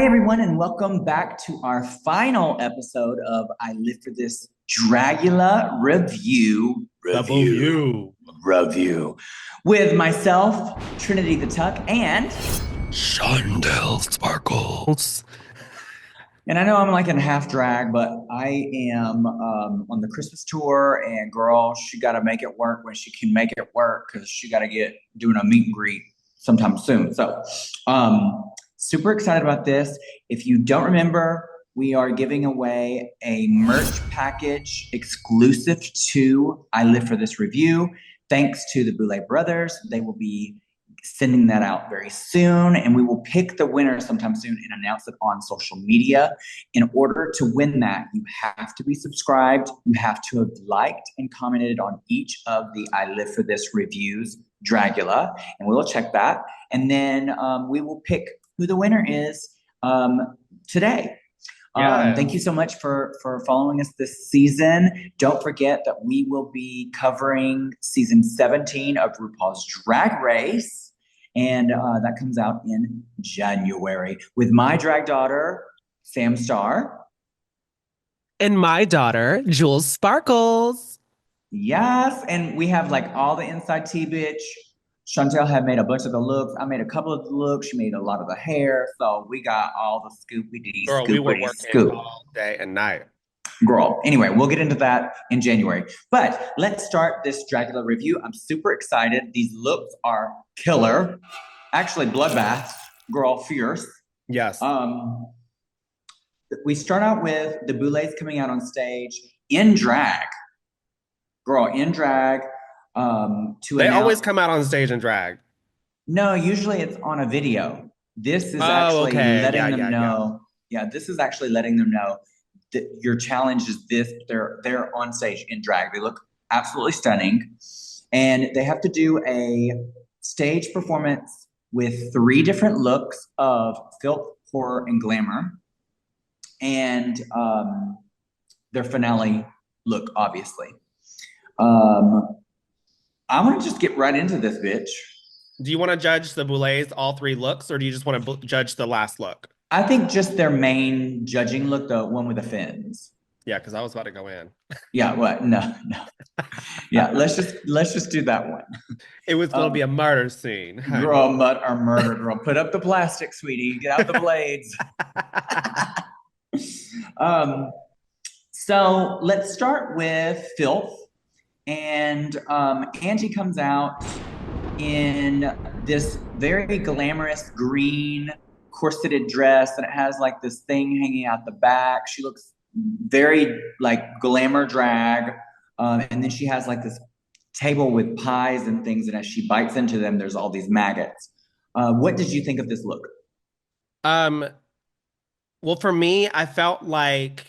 Hi, everyone, and welcome back to our final episode of I Live for This Dragula Double view. review with myself, Trinity the Tuck, and Shondell Sparkles. I know I'm like in half drag, but I am on the Christmas tour, and girl, she got to make it work when she can make it work because she got to get doing a meet and greet sometime soon. So, super excited about this. If you don't remember, we are giving away a merch package exclusive to I Live for This review. Thanks to the Boulet Brothers. They will be sending that out very soon, and we will pick the winner sometime soon and announce it on social media. In order to win that, you have to be subscribed. You have to have liked and commented on each of the I Live for This reviews, Dragula, and we will check that. And then we will pick who the winner is today. Thank you so much for following us this season. Don't forget that we will be covering season 17 of RuPaul's Drag Race, and that comes out in January with my drag daughter, Sam Star. And my daughter, Jules Sparkles. Yes, and we have like all the inside tea, bitch. Chantel had made a bunch of the looks. I made a couple of the looks. She made a lot of the hair. So we got all the scoopity, Girl, we were scoopity, working scoop. all day and night. Girl. Anyway, we'll get into that in January. But let's start this Dragula review. I'm super excited. These looks are killer. Actually, bloodbaths. Girl, fierce. Yes. We start out with the Boulets coming out on stage in drag. Girl, in drag. They always come out on stage and drag. No, usually it's on a video. This is letting them know. Yeah, this is actually letting them know that your challenge is this. They're on stage in drag. They look absolutely stunning, and they have to do a stage performance with 3 different looks of filth, horror, and glamour, and their finale look, obviously. I want to just get right into this, bitch. Do you want to judge the Boulets all 3 looks, or do you just want to judge the last look? I think just their main judging look, the one with the fins. Yeah, because I was about to go in. Yeah, what? No. Yeah, let's just do that one. It was going to be a murder scene. Honey. Girl, murder, girl. Put up the plastic, sweetie. Get out the blades. So let's start with filth. And Angie comes out in this very glamorous green corseted dress, and it has like this thing hanging out the back. She looks very like glamour drag. And then she has like this table with pies and things, and as she bites into them, there's all these maggots. What did you think of this look? Well, for me, I felt like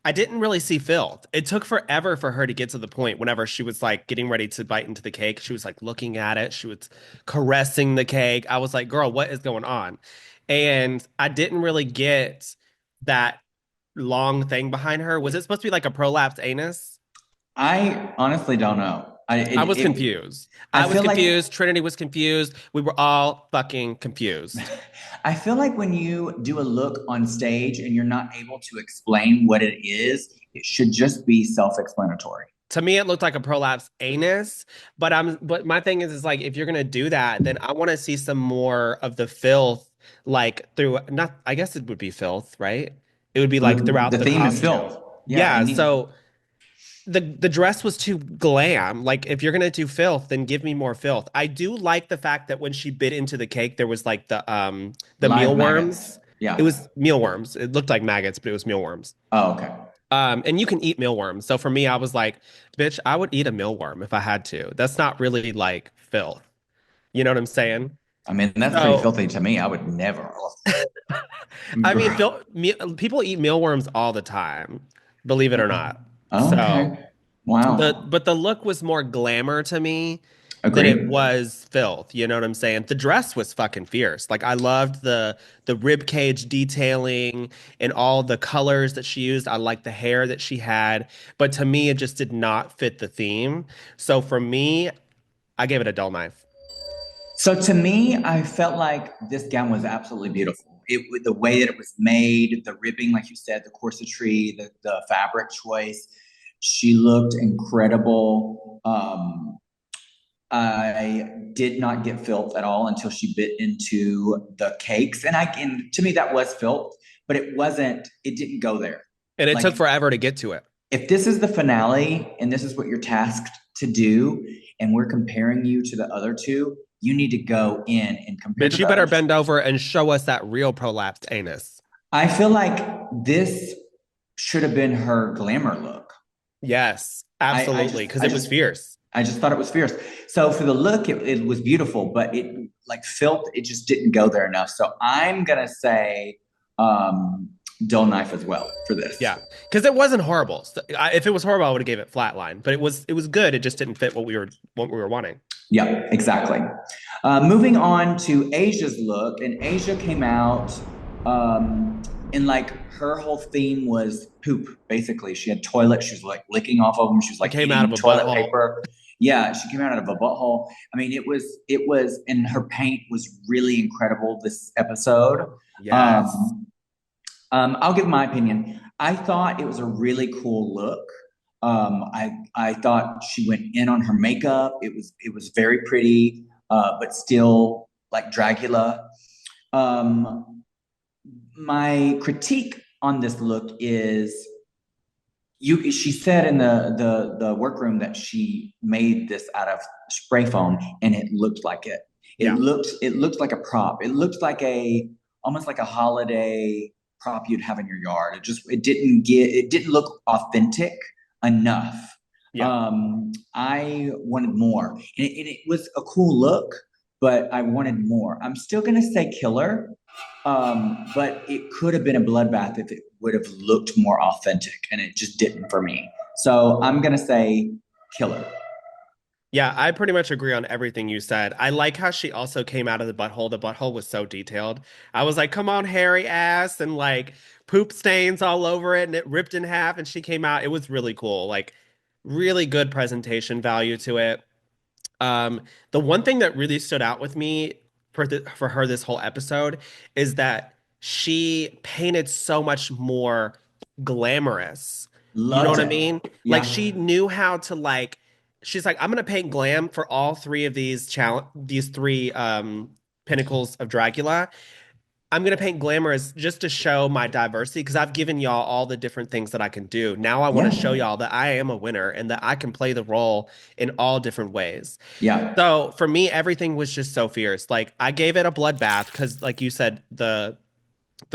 I didn't really see filth. It took forever for her to get to the point whenever she was like getting ready to bite into the cake. She was like looking at it. She was caressing the cake. I was like, girl, what is going on? And I didn't really get that long thing behind her. Was it supposed to be like a prolapsed anus? I honestly don't know. I was confused. I was confused. Trinity was confused. We were all fucking confused. I feel like when you do a look on stage and you're not able to explain what it is, it should just be self-explanatory. To me, it looked like a prolapsed anus, but my thing is like if you're gonna do that, then I want to see some more of the filth, like through not. I guess it would be filth, right? It would be like throughout the theme costume. is filth. Yeah. So the dress was too glam. Like if you're gonna do filth, then give me more filth. I do like the fact that when she bit into the cake, there was like the Live mealworms. maggots. Yeah. It was mealworms. It looked like maggots, but it was mealworms. Oh, okay. And you can eat mealworms. So for me, I was like, bitch, I would eat a mealworm if I had to. That's not really like filth. You know what I'm saying? I mean, that's pretty filthy to me. I would never. I mean, people eat mealworms all the time, believe it or not. Oh, okay. So, Wow. but the look was more glamour to me than Agreed. it was filth. You know what I'm saying? The dress was fucking fierce. Like I loved the rib cage detailing and all the colors that she used. I liked the hair that she had, but to me, it just did not fit the theme. So for me, I gave it a dull knife. So to me, I felt like this gown was absolutely beautiful. the way that it was made, the ribbing, like you said, the corsetry, the fabric choice. She looked incredible. I did not get filth at all until she bit into the cakes, and to me that was filth, but it wasn't. It didn't go there. And it took Like forever to get to it. if this is the finale and this is what you're tasked to do, and we're comparing you to the other two, you need to go in and compare Bitch, to you the better others. bend over and show us that real prolapsed anus. I feel like this should have been her glamour look. Yes, I absolutely, just because I it was just fierce. I just thought it was fierce. So for the look, it was beautiful, but it like filth, it just didn't go there enough. So I'm gonna say dull knife as well for this. Yeah, because it wasn't horrible. So, if it was horrible, I would have gave it flatline. But it was good. It just didn't fit what we were wanting. Yeah, exactly. Moving on to Asia's look, and Asia came out, and like her whole theme was poop. Basically, she had toilets. She was like licking off of them. She was It like came out of eating a toilet butthole. paper. Yeah, she came out of a butthole. I mean, and her paint was really incredible this episode. Yes. Um, I'll give my opinion. I thought it was a really cool look. I thought she went in on her makeup. It was very pretty, but still like Dragula. Um, my critique on this look is you. She said in the workroom that she made this out of spray foam, and it looked like it. It Yeah. looked it looked like a prop. It looked like a almost like a holiday prop you'd have in your yard. It didn't look authentic enough. Yeah. I wanted more, and it was a cool look, but I wanted more. I'm still gonna say killer, but it could have been a bloodbath if it would have looked more authentic, and it just didn't for me. So I'm gonna say killer. Yeah, I pretty much agree on everything you said. I like how she also came out of the butthole. The butthole was so detailed. I was like, come on, hairy ass, and like poop stains all over it, and it ripped in half, and she came out. It was really cool. Like, really good presentation value to it. The one thing that really stood out with me for her this whole episode is that she painted so much more glamorous. You know Loved what I it. mean? Like Yeah, she knew how to like she's like, I'm gonna paint glam for all three of these three pinnacles of Dragula. I'm gonna paint glamour as just to show my diversity because I've given y'all all the different things that I can do. Now I want to show yeah, y'all that I am a winner and that I can play the role in all different ways. yeah. So for me, everything was just so fierce. Like I gave it a bloodbath because, like you said, the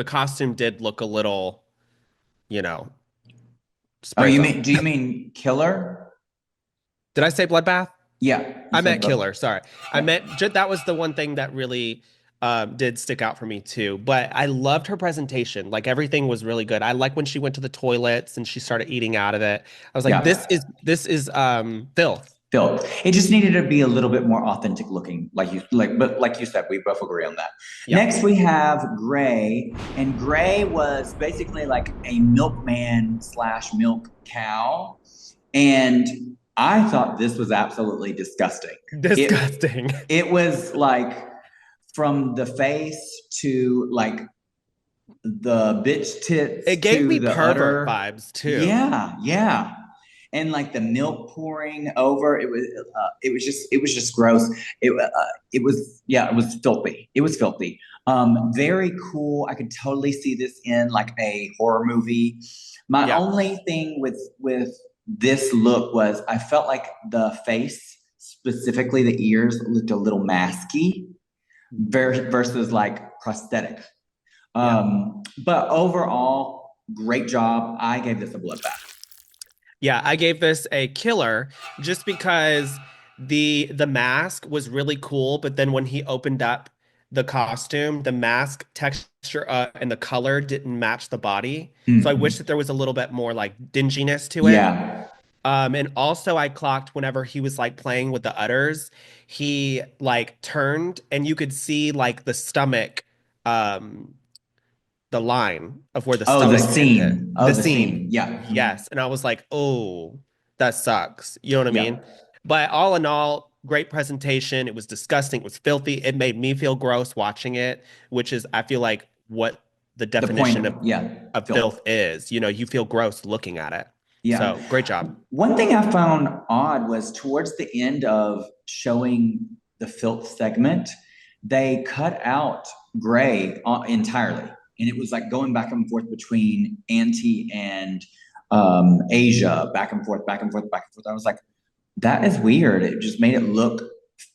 costume did look a little, you know, Oh, spray foam. do you mean killer? Did I say bloodbath? Yeah, you I said meant both. killer. Sorry, I Yeah, meant that was the one thing that really did stick out for me too. But I loved her presentation. Like everything was really good. I like when she went to the toilets and she started eating out of it. I was like, yeah. this is filth. Phil, it just needed to be a little bit more authentic looking, but like you said, we both agree on that. Yeah. Next, we have Gray, and Gray was basically like a milkman slash milk cow, and I thought this was absolutely disgusting. It Disgusting. it was like from the face to like the bitch It tits gave to me the pervert udder. vibes too. Yeah, yeah, and like the milk pouring over it was just gross. It was filthy. It was filthy. Very cool. I could totally see this in like a horror movie. My Yeah. only thing with this look was I felt like the face, specifically the ears, looked a little masky versus like prosthetic. Yeah. But overall, great job. I gave this a bloodbath. Yeah, I gave this a killer just because the mask was really cool, but then when he opened up the costume, the mask texture and the color didn't match the body. So I wish Mhm. that there was a little bit more like dinginess to it. Yeah. And also I clocked whenever he was like playing with the udders, he like turned and you could see like the stomach, um, the line of where the Oh, the stomach ended. scene. Oh, The the seam. scene. Yeah. Mhm. Yes. And I was like, oh, that sucks. You know what I Yeah. mean? But all in all, great presentation. It was disgusting. It was filthy. It made me feel gross watching it, which is, I feel like, what the The point definition of, yeah, of filth. filth is. You know, you feel gross looking at it. Yeah. So great job. One thing I found odd was towards the end of showing the filth segment, they cut out Gray entirely. And it was like going back and forth between Auntie and Asia, back and forth, back and forth, back and forth. I was like, that is weird. It just made it look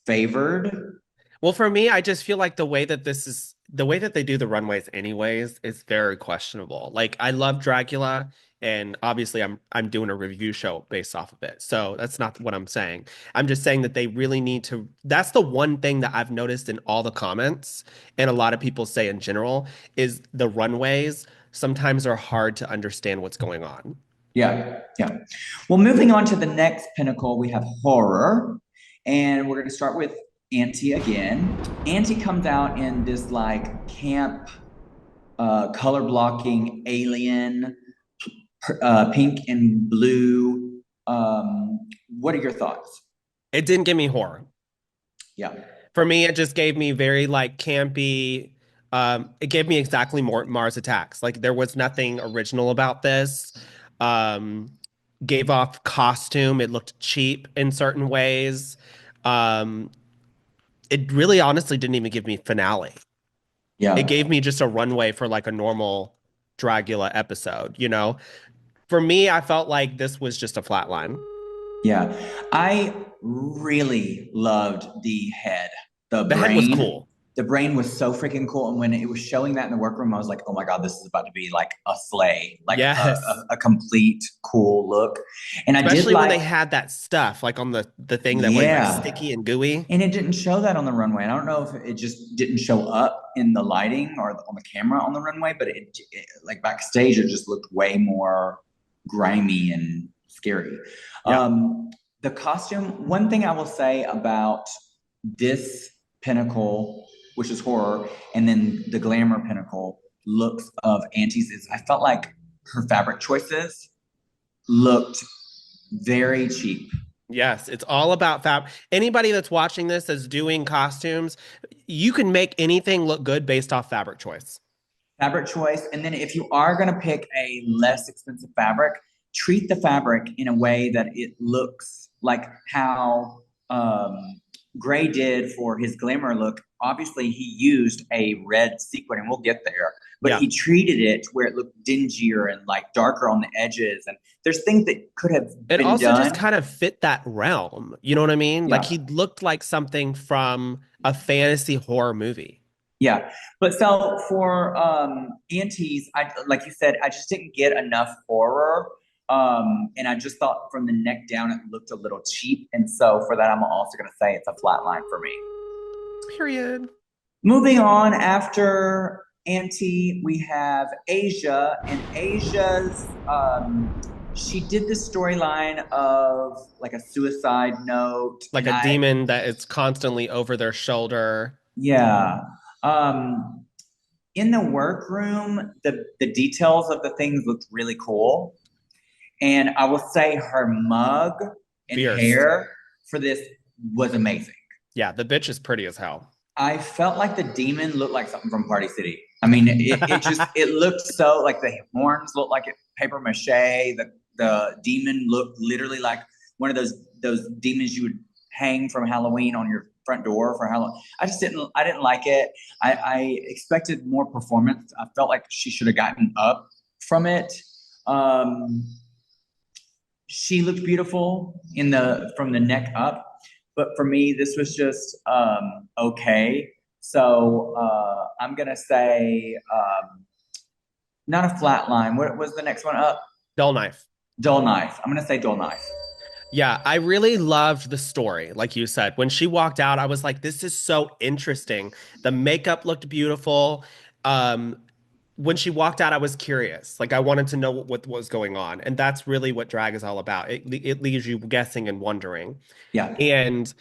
favored. Well, for me, I just feel like the way that they do the runways anyways is very questionable. Like I love Dragula and obviously I'm doing a review show based off of it. So that's not what I'm saying. I'm just saying that they really need to that's the one thing that I've noticed in all the comments and a lot of people say in general is the runways sometimes are hard to understand what's going on. Yeah, yeah. Well, moving on to the next pinnacle, we have horror. And we're going to start with Auntie again. Auntie comes out in this like camp, color blocking alien, pink and blue. What are your thoughts? It didn't give me horror. Yeah, For me, it just gave me very like campy. It gave me exactly more Mars Attacks. Like there was nothing original about this. Um, Gave off costume. It looked cheap in certain ways. Um, it really honestly didn't even give me finale. It yeah, gave me just a runway for like a normal Dragula episode, you know? For me, I felt like this was just a flat line. yeah. I really loved the head, the The head was brain. cool. The brain was so freaking cool. And when it was showing that in the workroom, I was like, oh my God, this is about to be like a sleigh, like Yes. a complete cool look. And I did Especially when they like, had that stuff like on the thing that was like yeah. sticky and gooey. And it didn't show that on the runway. And I don't know if it just didn't show up in the lighting or on the camera on the runway, but like backstage, it just looked way more grimy and scary. Yeah. The costume, one thing I will say about this pinnacle, which is horror, and then the glamour pinnacle looks of Auntie's is I felt like her fabric choices looked very cheap. Yes, it's all about fab. Anybody that's watching this that's doing costumes, you can make anything look good based off fabric choice. Fabric choice. And then if you are going to pick a less expensive fabric, treat the fabric in a way that it looks like how Gray did for his glamour look. Obviously, he used a red sequin, and we'll get there, but Yeah. he treated it where it looked dingier and like darker on the edges. And there's things that could have It been also just done. kind of fit that realm. You know what I mean? Like Yeah. he looked like something from a fantasy horror movie. Yeah. But so for Aunties, I like you said, I just didn't get enough horror. And I just thought from the neck down it looked a little cheap. And so for that, I'm also gonna say it's a flat line for me. Period. Moving on after Auntie, we have Asia, and Asia's she did this storyline of like a suicide note, Like and a I demon that it's constantly over their shoulder. yeah. Um, in the workroom, the details of the things looked really cool. And I will say her mug and Fierce. hair for this was amazing. Yeah, the bitch is pretty as hell. I felt like the demon looked like something from Party City. I mean, it just it looked so like the horns looked like it paper mache. The demon looked literally like one of those demons you would hang from Halloween on your front door for Halloween. I didn't like it. I expected more performance. I felt like she should have gotten up from it. Um, she looked beautiful in the from the neck up, but for me, this was just okay. So I'm gonna say not a flat line. What was the next one up? Dull knife. Dull knife. I'm gonna say dull knife. Yeah, I really loved the story, like you said. When she walked out, I was like, this is so interesting. The makeup looked beautiful. Um, when she walked out, I was curious. Like I wanted to know what was going on. And that's really what drag is all about. It leaves you guessing and wondering. Yeah, And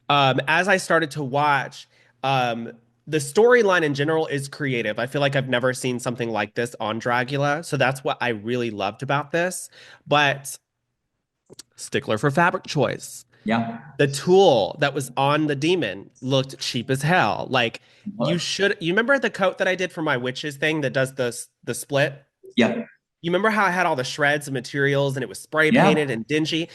as I started to watch, the storyline in general is creative. I feel like I've never seen something like this on Dragula. So that's what I really loved about this. But stickler for fabric choice. Yeah. The tool that was on the demon looked cheap as hell. Like you remember the coat that I did for my witches thing that does the split? Yeah. You remember how I had all the shreds of materials and it was spray painted Yeah. and dingy?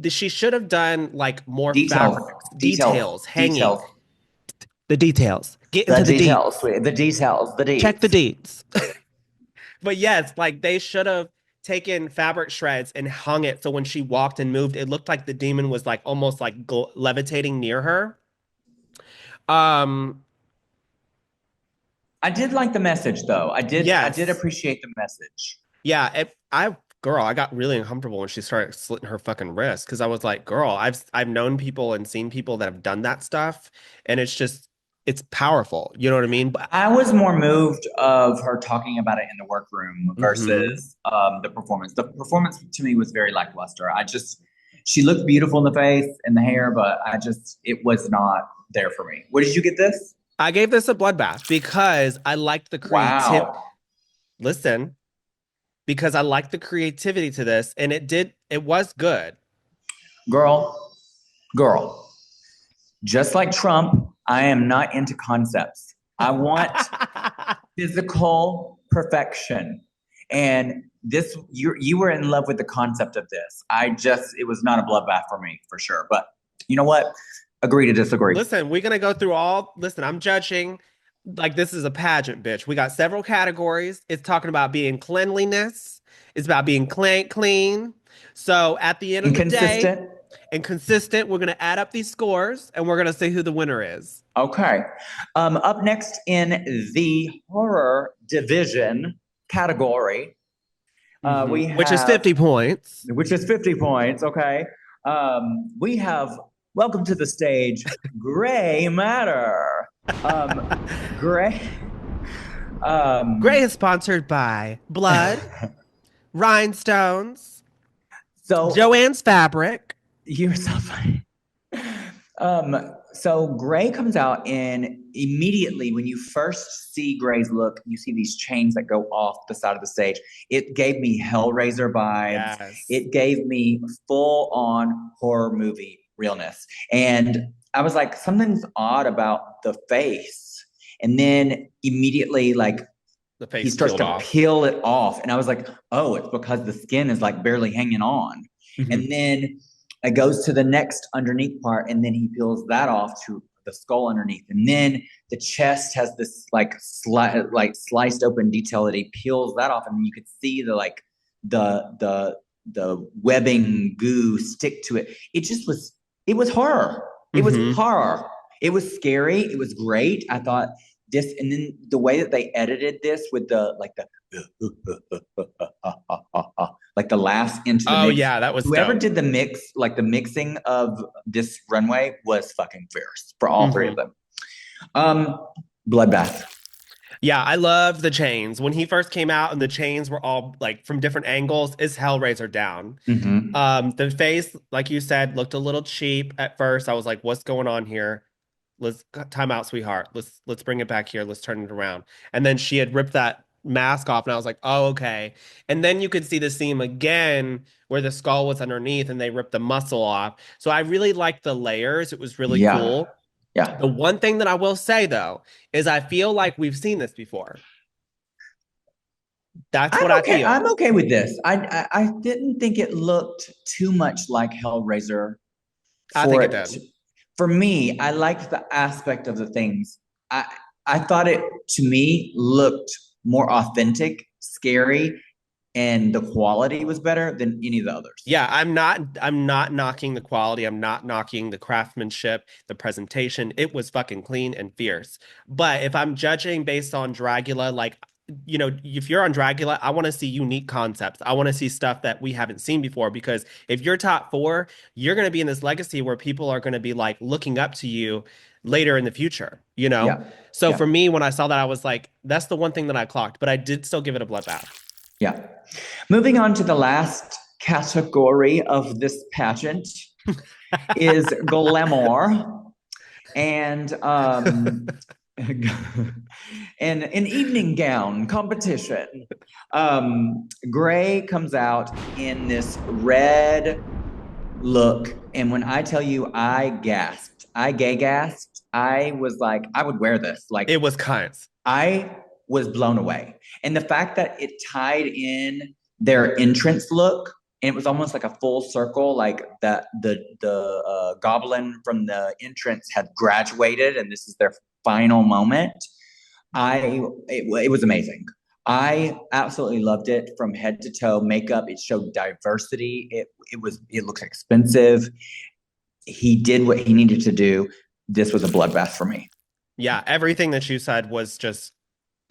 She should have done like more Details. fabrics, Details. details, hanging, Details. the details. Get The into the details, deets. sweetie. The details. The Check the deeds. deets. But yes, like they should have taken fabric shreds and hung it so when she walked and moved, it looked like the demon was like almost like levitating near her. Um, I did like the message though. I did yes. appreciate the message. Yeah, girl, I got really uncomfortable when she started slitting her fucking wrist because I was like, girl, I've known people and seen people that have done that stuff, and it's powerful. You know what I mean? But I was more moved of her talking about it in the workroom hmm versus the performance. The performance to me was very lackluster. She looked beautiful in the face and the hair, but it was not there for me. What did you get this? I gave this a bloodbath because I liked the creative. Wow. Listen, because I liked the creativity to this, and it was good. Girl, girl, just like Trump, I am not into concepts. I want physical perfection. And you were in love with the concept of this. It was not a bloodbath for me for sure. But you know what? Agree to disagree. Listen, we're gonna go through listen, I'm judging like this is a pageant, bitch. We got several categories. It's talking about being cleanliness, it's about being clean. So at the end of the day, Inconsistent. and consistent, we're gonna add up these scores and we're gonna see who the winner is. Okay. Up next in the horror division category, we Which is have 50 points. which is 50 points. Okay. We have welcome to the stage, Gray Matter. Gray. Gray is sponsored by Blood, Rhinestones, So Joanne's Fabric. you're so funny. So Gray comes out, and immediately when you first see Gray's look, you see these chains that go off the side of the stage. It gave me Hellraiser vibes. Yes. It gave me full on horror movie realness. And I was like, something's odd about the face. And then immediately, like, The he face starts peeled to off. peel it off. And I was like, oh, it's because the skin is like barely hanging on. Mhm. And then it goes to the next underneath part, and then he peels that off to the skull underneath. And then the chest has this like sliced open detail that he peels that off, and then you could see the webbing goo stick to it. It was horror. It was Mhm. horror. It was scary. It was great. I thought this, and then the way that they edited this with like the laughs into the Oh mix. yeah, that was Whoever dope. did the mix, like the mixing of this runway, was fucking fierce for all three of Mhm. them. Um, Bloodbath. Yeah, I loved the chains. When he first came out and the chains were all like from different angles, is Hellraiser down. Mm-hmm. The face, like you said, looked a little cheap at first. I was like, what's going on here? Let's time out, sweetheart. Let's bring it back here. Let's turn it around. And then she had ripped that mask off, and I was like, oh, okay. And then you could see the seam again where the skull was underneath and they ripped the muscle off. So I really liked the layers. It was really Yeah. cool. Yeah. The one thing that I will say though is I feel like we've seen this before. That's what I I'm feel. okay with this. I didn't think it looked too much like Hellraiser I for think it it. did. For me, I liked the aspect of the things. I I thought it to me looked more authentic, scary, and the quality was better than any of the others. Yeah, I'm not knocking the quality. I'm not knocking the craftsmanship, the presentation. It was fucking clean and fierce. But if I'm judging based on Dragula, like if you're on Dragula, I want to see unique concepts. I want to see stuff that we haven't seen before because if you're top 4, you're going to be in this legacy where people are going to be like looking up to you later in the future, you know? Yeah. So Yeah. for me, when I saw that, I was like, that's the one thing that I clocked, but I did still give it a bloodbath. Yeah. Moving on to the last category of this pageant is glamour. And and an evening gown competition. Gray comes out in this red look. And when I tell you I gasped, I gay gasped, I was like, I would wear this. Like It was cunts. I was blown away. And the fact that it tied in their entrance look, and it was almost like a full circle, like that the goblin from the entrance had graduated, and this is their final moment. It was amazing. I absolutely loved it from head to toe. Makeup, it showed diversity. It looks expensive. He did what he needed to do. This was a bloodbath for me. Yeah, everything that you said was just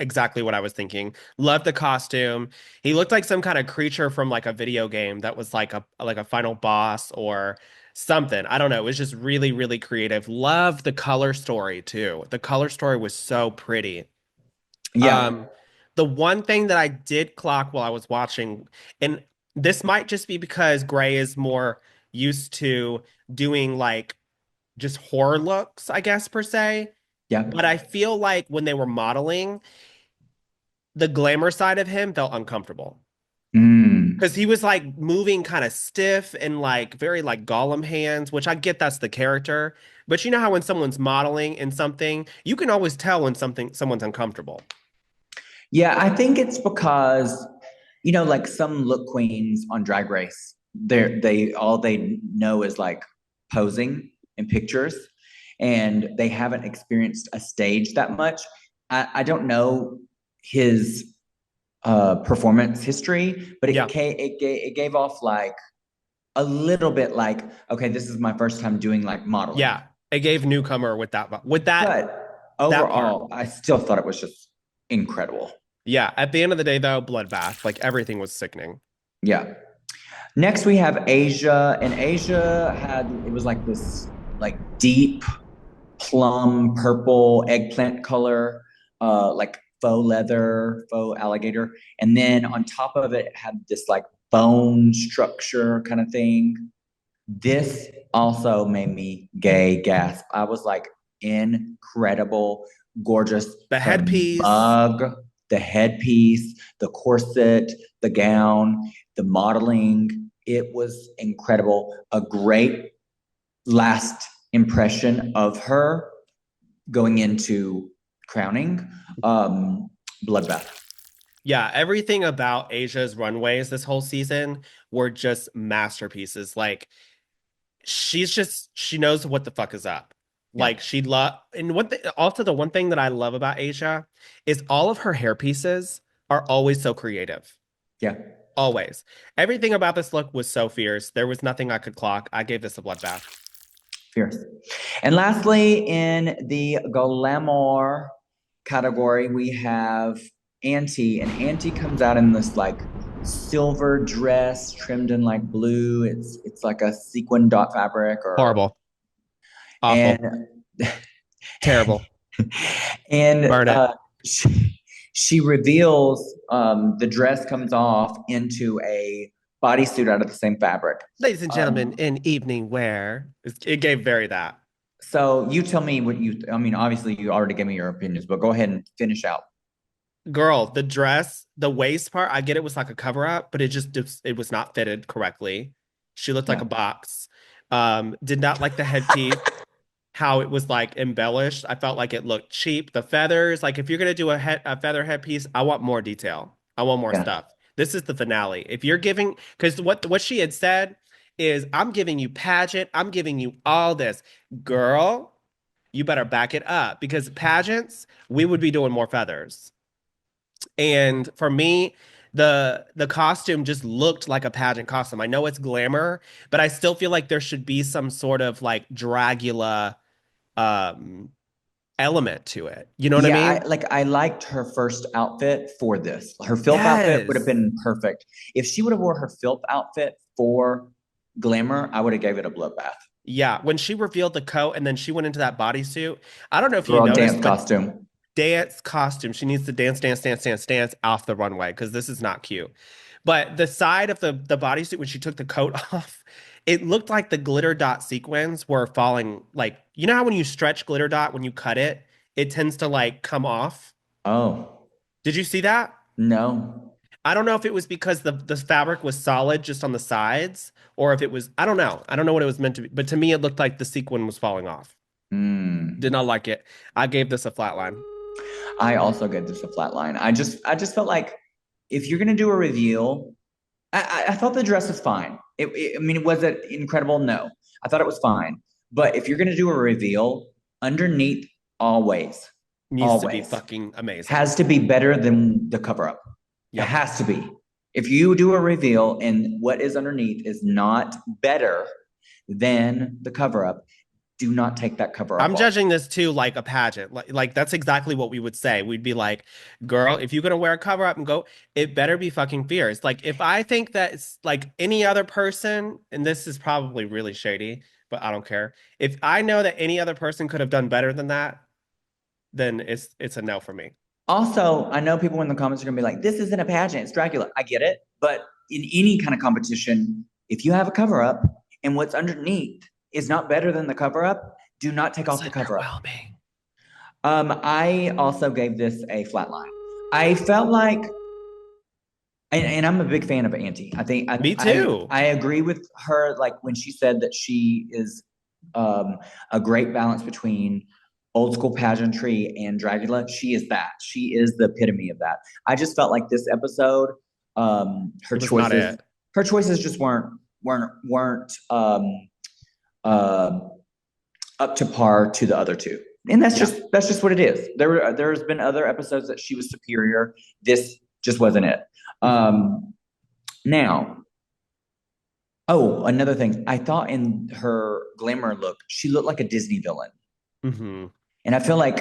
exactly what I was thinking. Loved the costume. He looked like some kind of creature from like a video game that was like a final boss or something. I don't know. It was just really, really creative. Loved the color story too. The color story was so pretty. Yeah, Um, the one thing that I did clock while I was watching, and this might just be because Gray is more used to doing like just horror looks, I guess, per se. yeah. But I feel like when they were modeling, the glamour side of him felt uncomfortable Mm. because he was like moving kind of stiff and like very like Gollum hands, which I get that's the character. But you know how when someone's modeling in something, you can always tell when someone's uncomfortable. Yeah, I think it's because, like some look queens on Drag Race, they all they know is like posing in pictures, and they haven't experienced a stage that much. I don't know his performance history, but Yeah. it gave off like a little bit like, okay, this is my first time doing like modeling. Yeah. It gave newcomer But that part. overall, I still thought it was just incredible. Yeah. At the end of the day, though, bloodbath. Like everything was sickening. Yeah. Next, we have Asia, and Asia had it was like this like deep plum purple eggplant color, like faux leather, faux alligator, and then on top of it, it had this like bone structure kind of thing. This also made me gay gasp. I was like, incredible, gorgeous. The Her headpiece. mug, the headpiece, the corset, the gown, the modeling. It was incredible. A great last impression of her going into crowning. Bloodbath. Yeah, everything about Asia's runways this whole season were just masterpieces. Like she knows what the fuck is up. Yeah. Like she love and also the one thing that I love about Asia is all of her hair pieces are always so creative. Yeah. Always. Everything about this look was so fierce. There was nothing I could clock. I gave this a bloodbath. Fierce. And lastly, in the glamour category, we have Auntie, and Auntie comes out in this like silver dress trimmed in like blue. It's like a sequin dot fabric or Horrible. Awful. and Terrible. and Burn it. she reveals the dress comes off into a bodysuit out of the same fabric. Ladies and gentlemen, Um, in evening wear. It gave very that. so you tell me what you. I mean, obviously you already gave me your opinions, but go ahead and finish out. Girl, the dress, the waist part, I get it was like a cover up, but it was not fitted correctly. She looked like Yeah, a box. Did not like the headpiece, how it was like embellished. I felt like it looked cheap. The feathers, like if you're gonna do a feather headpiece, I want more detail. I want more yeah, stuff. This is the finale. If you're giving, because what she had said is, I'm giving you pageant, I'm giving you all this. Girl, you better back it up because pageants, we would be doing more feathers. And for me, the costume just looked like a pageant costume. I know it's glamour, but I still feel like there should be some sort of like Dragula um element to it. You know what I yeah. mean? I liked her first outfit for this. Her filth outfit would have Yes. been perfect. If she would have wore her filth outfit for glamour, I would have gave it a bloodbath. Yeah, when she revealed the coat and then she went into that bodysuit. I don't know if you Girl, dance noticed, but costume. dance costume. She needs to dance, dance, dance, dance, dance off the runway because this is not cute. But the side of the bodysuit when she took the coat off, it looked like the glitter dot sequins were falling. Like you know how when you stretch glitter dot when you cut it, it tends to like come off. Oh Did you see that? no. I don't know if it was because the fabric was solid just on the sides, or if it was, I don't know. I don't know what it was meant to be. But to me, it looked like the sequin was falling off. Did Mm. not like it. I gave this a flat line. I also gave this a flat line. I just felt like if you're gonna do a reveal, I thought the dress was fine. I mean, was it incredible? No, I thought it was fine. But if you're gonna do a reveal, underneath, always, Needs to be always fucking amazing. has to be better than the cover up. It Yep. has to be. If you do a reveal and what is underneath is not better than the cover up, do not take that cover up I'm off. judging this too like a pageant. Like that's exactly what we would say. We'd be like, girl, if you're gonna wear a cover up and go, it better be fucking fierce. Like if I think that it's like any other person, and this is probably really shady, but I don't care. If I know that any other person could have done better than that, then it's a no for me. Also, I know people in the comments are gonna be like, "This isn't a pageant; it's Dragula." I get it, but in any kind of competition, if you have a cover up and what's underneath is not better than the cover up, do not take It's off the cover up. underwhelming. I also gave this a flat line. I felt like, and I'm a big fan of Auntie. I think Me too. I agree with her. Like when she said that she is a great balance between old school pageantry and Dragula. She is that. She is the epitome of that. I just felt like this episode, It was not it. her choices just weren't uh, up to par to the other two. And Yeah. that's just what it is. There's been other episodes that she was superior. This just wasn't it. Mhm. Now, oh, another thing. I thought in her glamour look, she looked like a Disney villain. Mhm. And I feel like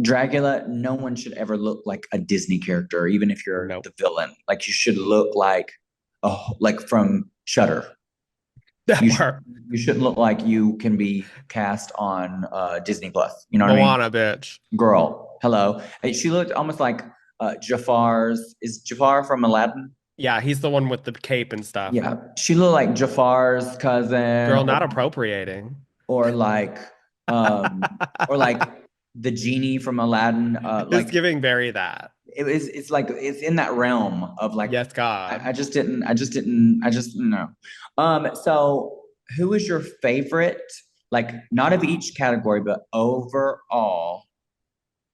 Dracula, no one should ever look like a Disney character, even if you're Nope. the villain. Like you should look like, oh, like from Shudder. That You should part. you shouldn't look like you can be cast on Disney Plus. You know what I mean? Moana, bitch. Girl, hello. She looked almost like Jafar's. Is Jafar from Aladdin? Yeah, he's the one with the cape and stuff. Yeah, she looked like Jafar's cousin, Girl, not appropriating. or like, um, or like the genie from Aladdin. It's Like giving very that. it's like it's in that realm of like. Yes, God. I just no. So who is your favorite? Like not of each category, but overall.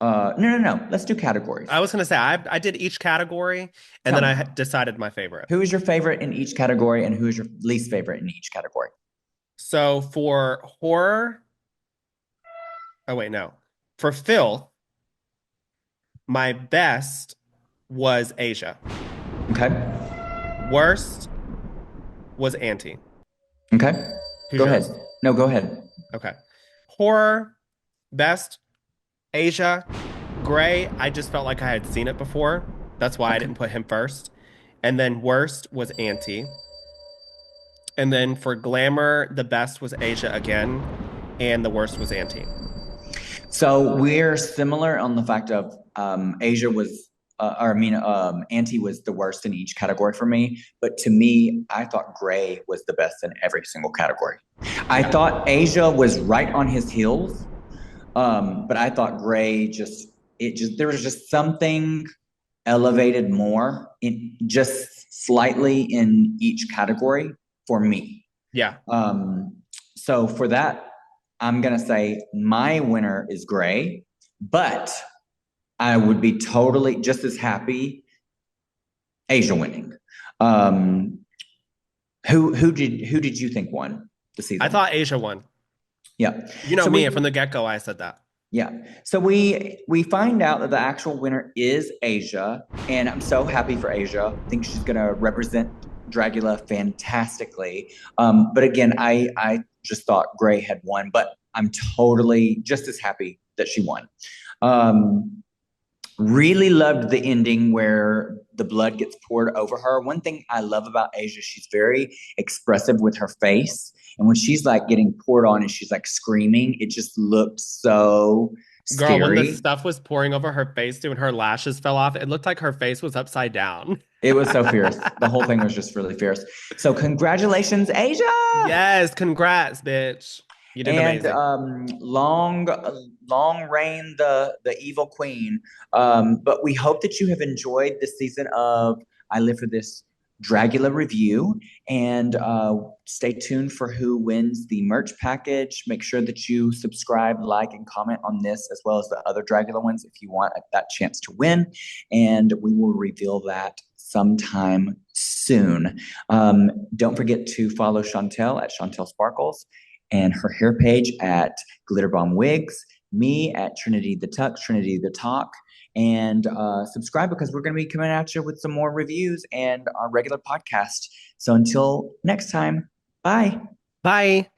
No. Let's do categories. I was gonna say I did each category and Tell then me, decided my favorite. who is your favorite in each category, and who is your least favorite in each category? So for horror, oh wait, no. For filth, my best was Asia. Okay. Worst was Auntie. Okay. Who's Go ahead. yours? No, go ahead. Okay. Horror, best, Asia. Gray, I just felt like I had seen it before. That's why I Okay. didn't put him first. And then worst was Auntie. And then for glamour, the best was Asia again, and the worst was Auntie. So we're similar on the fact of Asia was, or I mean, Anti was the worst in each category for me. But to me, I thought Gray was the best in every single category. I thought Asia was right on his heels, but I thought Gray just there was just something elevated more in just slightly in each category for me. Yeah. So for that, I'm gonna say my winner is Gray, but I would be totally just as happy Asia winning. Um, who did you think won the I season? thought Asia won. Yeah. You know So me, we from the get-go, I said that. Yeah. So we find out that the actual winner is Asia, and I'm so happy for Asia. I think she's gonna represent Dragula fantastically. But again, I just thought Gray had won, but I'm totally just as happy that she won. Um, Really loved the ending where the blood gets poured over her. One thing I love about Asia, she's very expressive with her face. And when she's like getting poured on and she's like screaming, it just looked so Girl, when the scary. stuff was pouring over her face too and her lashes fell off, it looked like her face was upside down. It was so fierce. The whole thing was just really fierce. So congratulations, Asia. Yes, congrats, bitch. You did And amazing. long reign the evil queen. But we hope that you have enjoyed this season of I live for this Dragula review. And stay tuned for who wins the merch package. Make sure that you subscribe, like, and comment on this as well as the other Dragula ones if you want that chance to win. And we will reveal that sometime soon. Don't forget to follow Chantel at Chantel Sparkles and her hair page at Glitter Bomb Wigs, me at Trinity the Tuck, Trinity the Talk, and subscribe because we're going to be coming at you with some more reviews and our regular podcast. So until next time, bye. Bye.